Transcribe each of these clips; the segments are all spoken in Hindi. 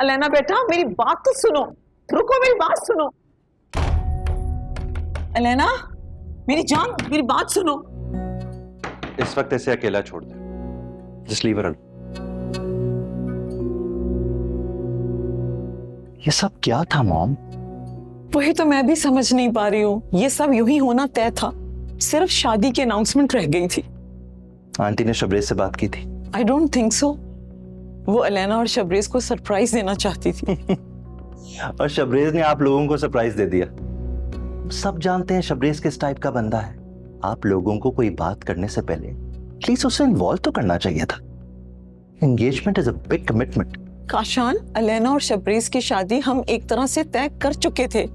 अलेना बेटा मेरी बात तो सुनो, रुको मेरी बात सुनो। अलेना मेरी जान, मेरी बात सुनो। इस वक्त ऐसे अकेला छोड़ दे, जस्ट लीव हर। ये सब क्या था मॉम? वही तो मैं भी समझ नहीं पा रही हूँ। ये सब यूं ही होना तय था, सिर्फ शादी की अनाउंसमेंट रह गई थी। आंटी ने शबरेज से बात की थी? I don't think so. वो अलेना और शबरेज को सरप्राइज देना चाहती थी। और शबरेज ने आप लोगों को सरप्राइज दे दिया। सब जानते हैं शबरेज किस टाइप का बंदा है। आप लोगों को कोई बात करने से पहले प्लीज उसे इन्वॉल्व तो करना चाहिए था। Engagement is a big commitment. Kashan, Alena और शबरेज की शादी हम एक तरह से तय कर चुके थे,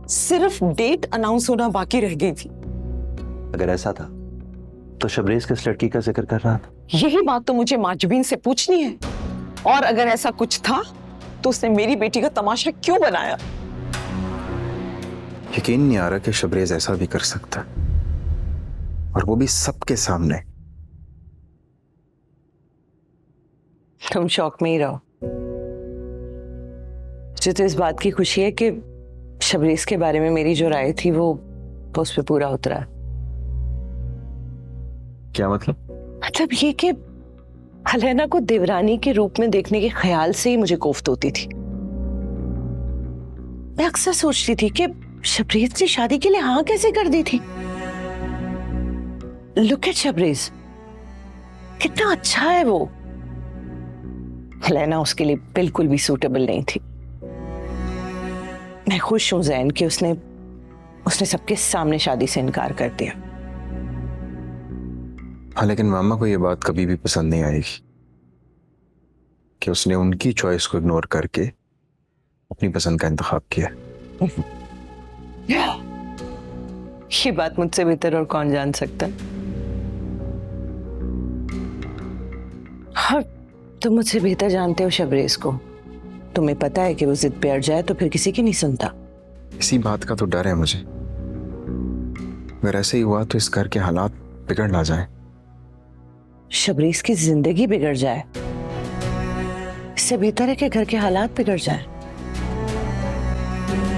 सिर्फ डेट अनाउंस होना बाकी रह गई थी। अगर ऐसा था तो शबरेज किस लड़की का जिक्र कर रहा था? यही बात तो मुझे माजबीन से पूछनी है। और अगर ऐसा कुछ था तो उसने मेरी बेटी का तमाशा क्यों बनाया? यकीन नहीं आ रहा कि शबरेज ऐसा भी कर सकता, और वो भी सबके सामने। तुम शौक में ही रहो। मुझे तो इस बात की खुशी है कि शबरेज के बारे में मेरी जो राय थी वो उस पे पूरा उतरा। क्या मतलब? मतलब ये कि अलेना को देवरानी के रूप में देखने के ख्याल से ही मुझे कोफ्त होती थी। मैं अक्सर सोचती थी कि शबरेज से शादी के लिए हाँ कैसे कर दी थी। लुक एट शबरेज, कितना अच्छा है वो। अलेना उसके लिए बिल्कुल भी सूटेबल नहीं थी। मैं खुश हूं जैन कि उसने सबके सामने शादी से इनकार कर दिया। हाँ, लेकिन मामा को ये बात कभी भी पसंद नहीं आएगी कि उसने उनकी चॉइस को इग्नोर करके अपनी पसंद का इंतखाब किया। ये बात मुझसे बेहतर और कौन जान सकता है। हाँ, तुम मुझसे बेहतर जानते हो शबरेज को। तुम्हें पता है कि वो जिद पे अड़ जाए तो फिर किसी की नहीं सुनता। इसी बात का तो डर है मुझे। अगर ऐसे ही हुआ तो इस घर के हालात बिगड़ ना जाए। शबरेज की जिंदगी बिगड़ जाए, इससे बेहतर है कि घर के हालात बिगड़ जाए।